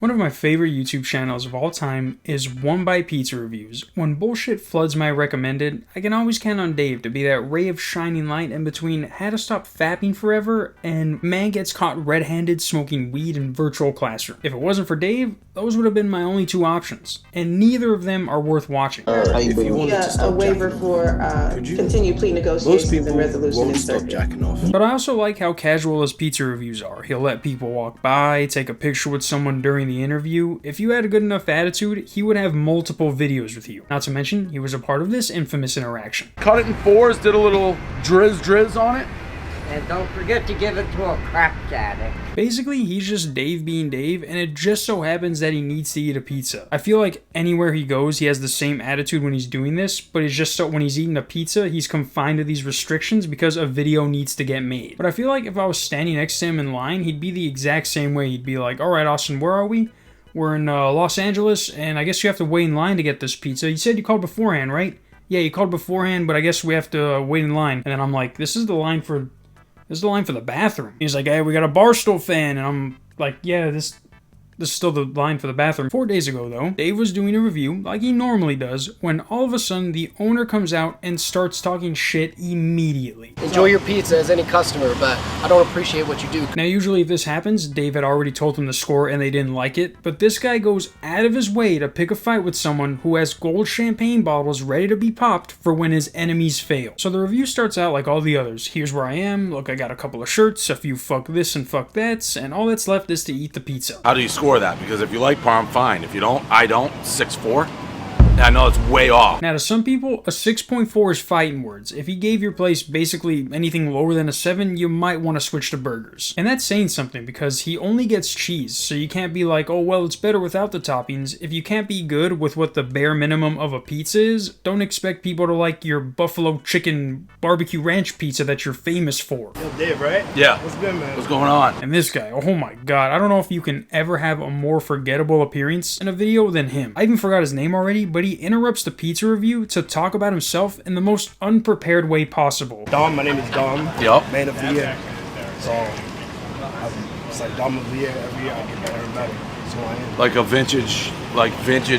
One of my favorite YouTube channels of all time is One Bite Pizza Reviews. When bullshit floods my recommended, I can always count on Dave to be that ray of shining light in between How to Stop Fapping Forever and Man Gets Caught Red-Handed Smoking Weed in Virtual Classroom. If it wasn't for Dave, those would have been my only two options, and neither of them are worth watching. If you wanted to stop a waiver for continued plea negotiations and resolution won't in stop circuit. jacking off. But I also like how casual his pizza reviews are. He'll let people walk by, take a picture with someone during the interview. If you had a good enough attitude, he would have multiple videos with you. Not to mention, he was a part of this infamous interaction. Cut it in fours, did a little drizz on it. And don't forget to give it to a crack addict. Basically, he's just Dave being Dave, and it just so happens that he needs to eat a pizza. I feel like anywhere he goes, he has the same attitude when he's doing this, but it's just so when he's eating a pizza, he's confined to these restrictions because a video needs to get made. But I feel like if I was standing next to him in line, he'd be the exact same way. He'd be like, alright Austin, where are we? We're in Los Angeles, and I guess you have to wait in line to get this pizza. You said you called beforehand, right? Yeah, you called beforehand, but I guess we have to wait in line. And then I'm like, this is the line for the bathroom. He's like, hey, we got a Barstool fan. And I'm like, yeah, this is still the line for the bathroom. 4 days ago, though, Dave was doing a review, like he normally does, when all of a sudden the owner comes out and starts talking shit immediately. Enjoy your pizza as any customer, but I don't appreciate what you do. Now, usually if this happens, Dave had already told them the score and they didn't like it, but this guy goes out of his way to pick a fight with someone who has gold champagne bottles ready to be popped for when his enemies fail. So the review starts out like all the others. Here's where I am, look, I got a couple of shirts, a few fuck this and fuck that's, and all that's left is to eat the pizza. How do you score that? Because if you like parm, fine. If you don't, I don't. 6-4. I know it's way off. Now, to some people, a 6.4 is fighting words. If he gave your place basically anything lower than a 7, you might want to switch to burgers. And that's saying something because he only gets cheese, so you can't be like, oh, well, it's better without the toppings. If you can't be good with what the bare minimum of a pizza is, don't expect people to like your buffalo chicken barbecue ranch pizza that you're famous for. Yo, Dave, right? Yeah. What's good, man? What's going on? And this guy, oh my god, I don't know if you can ever have a more forgettable appearance in a video than him. I even forgot his name already, but he interrupts the pizza review to talk about himself in the most unprepared way possible. Dom, my name is Dom. Yup. Man of the year. So, it's like Dom of the year. Every year I get better and better. That's who I am. Like a vintage,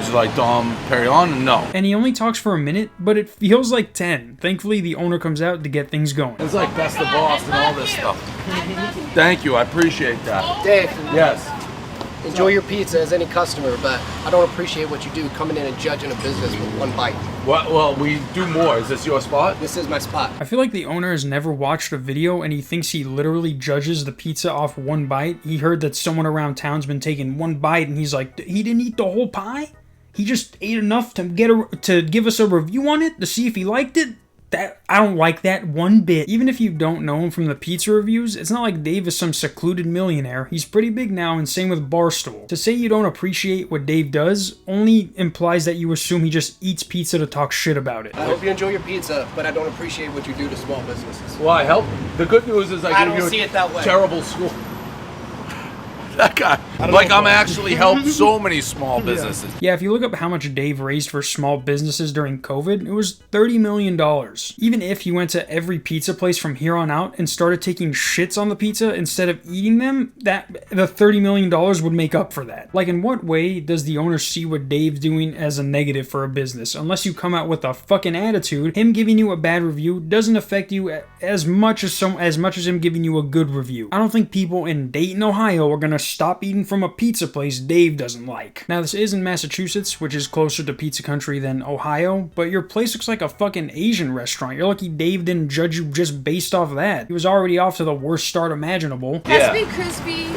like Dom Perignon? No. And he only talks for a minute, but it feels like 10. Thankfully, the owner comes out to get things going. It's like best of boss and all this stuff. Thank you, I appreciate that. Dave, Yes. enjoy your pizza as any customer, but I don't appreciate what you do coming in and judging a business with one bite. What? Well, we do more. Is this your spot? This is my spot. I feel like the owner has never watched a video and he thinks he literally judges the pizza off one bite. He heard that someone around town's been taking one bite and he's like, he didn't eat the whole pie? He just ate enough to give us a review on it to see if he liked it? I don't like that one bit. Even if you don't know him from the pizza reviews, it's not like Dave is some secluded millionaire. He's pretty big now, and same with Barstool. To say you don't appreciate what Dave does only implies that you assume he just eats pizza to talk shit about it. I hope you enjoy your pizza, but I don't appreciate what you do to small businesses. Well, I help. The good news is I give don't you see a it that way. terrible school. That guy. Like I'm actually helped so many small businesses. Yeah, if you look up how much Dave raised for small businesses during COVID, it was $30 million. Even if he went to every pizza place from here on out and started taking shits on the pizza instead of eating them, the $30 million would make up for that. Like, in what way does the owner see what Dave's doing as a negative for a business? Unless you come out with a fucking attitude, him giving you a bad review doesn't affect you as much as him giving you a good review. I don't think people in Dayton, Ohio are gonna stop eating from a pizza place Dave doesn't like. Now, this is in Massachusetts, which is closer to pizza country than Ohio, but your place looks like a fucking Asian restaurant. You're lucky Dave didn't judge you just based off that. He was already off to the worst start imaginable. Has to be crispy.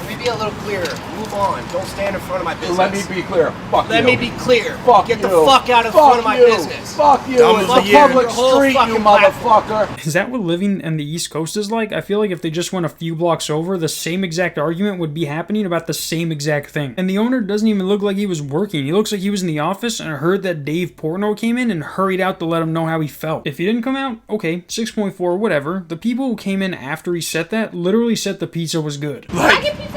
Let me be a little clearer. Move on. Don't stand in front of my business. Let me be clear. Fuck Let you. me be clear. Fuck Get the you. fuck out of Fuck front of my you. business. Fuck you. Dumb It's of a the year. public Your whole street, you fucking motherfucker. Is that what living in the East Coast is like? I feel like if they just went a few blocks over, the same exact argument would be happening about the same exact thing. And the owner doesn't even look like he was working. He looks like he was in the office and heard that Dave Portnoy came in and hurried out to let him know how he felt. If he didn't come out, okay, 6.4, whatever. The people who came in after he said that literally said the pizza was good.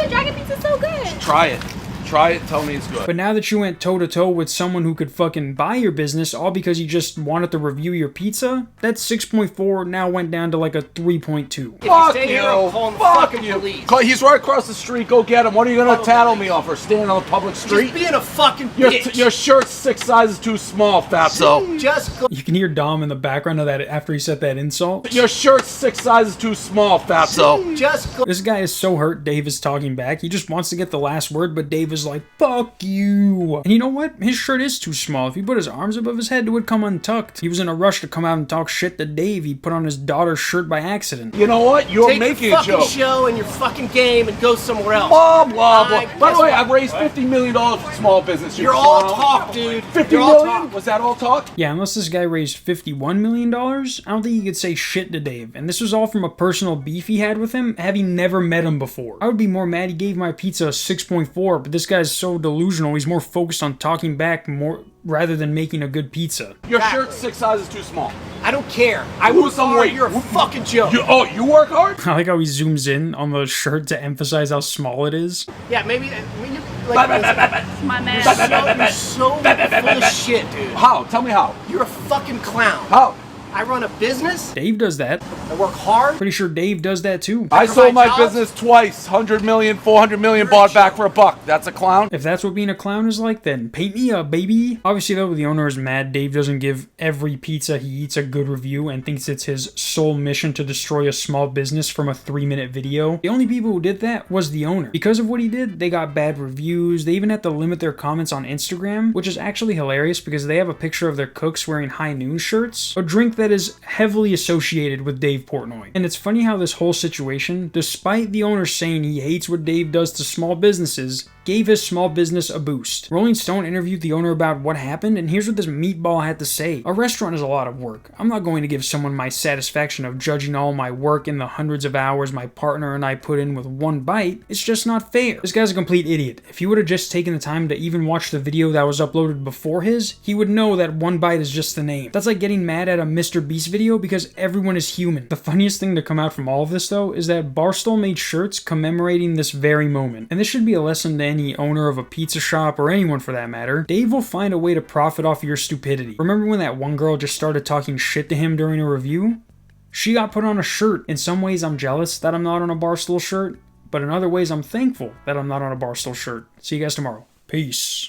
Dragon pizza so good. Try it. Try it and tell me it's good. But now that you went toe-to-toe with someone who could fucking buy your business, all because you just wanted to review your pizza, that 6.4 now went down to like a 3.2. Fuck Stay you. here, I'm calling the Fuck fucking you. police. He's right across the street. Go get him. What are you gonna tattle me on for standing on the public street? Just being a fucking Your, bitch. your shirt's 6 sizes too small, fatso. Just go. You can hear Dom in the background of that after he said that insult. Your shirt's 6 sizes too small, fatso. Just go. This guy is so hurt Dave is talking back. He just wants to get the last word, but Dave is like, fuck you. And you know what? His shirt is too small. If he put his arms above his head, it would come untucked. He was in a rush to come out and talk shit to Dave. He put on his daughter's shirt by accident. You know what? You're Take making your a fucking joke. show and your fucking game and go somewhere else. Blah, blah, blah. By the guess way, what? I've raised $50 million for small business. You're all talk, dude. $50 You're all million? talk. Was that all talk? Yeah, unless this guy raised $51 million, I don't think he could say shit to Dave. And this was all from a personal beef he had with him, having never met him before. I would be more mad he gave my pizza a 6.4, but this guy's so delusional, he's more focused on talking back more rather than making a good pizza. Your shirt's 6 sizes too small. I don't care. I Lose work some hard. weight. You're a fucking joke. You work hard? I like how he zooms in on the shirt to emphasize how small it is. Yeah, maybe. You, like, My man. you're so full of shit, dude. How? Tell me how. You're a fucking clown. How? I run a business. Dave does that. I work hard. Pretty sure Dave does that too. I sold my jobs? business twice. 100 million, 400 million, bought back for $1. That's a clown? If that's what being a clown is like, then paint me up, baby. Obviously, though, the owner is mad. Dave doesn't give every pizza he eats a good review and thinks it's his sole mission to destroy a small business from a 3-minute video. The only people who did that was the owner. Because of what he did, they got bad reviews. They even had to limit their comments on Instagram, which is actually hilarious because they have a picture of their cooks wearing High Noon shirts, a drink that is heavily associated with Dave Portnoy. And it's funny how this whole situation, despite the owner saying he hates what Dave does to small businesses, gave his small business a boost. Rolling Stone interviewed the owner about what happened, and here's what this meatball had to say. A restaurant is a lot of work. I'm not going to give someone my satisfaction of judging all my work and the hundreds of hours my partner and I put in with one bite. It's just not fair. This guy's a complete idiot. If he would have just taken the time to even watch the video that was uploaded before his, he would know that one bite is just the name. That's like getting mad at a Mr. Beast video because everyone is human. The funniest thing to come out from all of this, though, is that Barstool made shirts commemorating this very moment. And this should be a lesson to any owner of a pizza shop or anyone for that matter. Dave will find a way to profit off your stupidity. Remember when that one girl just started talking shit to him during a review? She got put on a shirt. In some ways, I'm jealous that I'm not on a Barstool shirt, but in other ways, I'm thankful that I'm not on a Barstool shirt. See you guys tomorrow. Peace.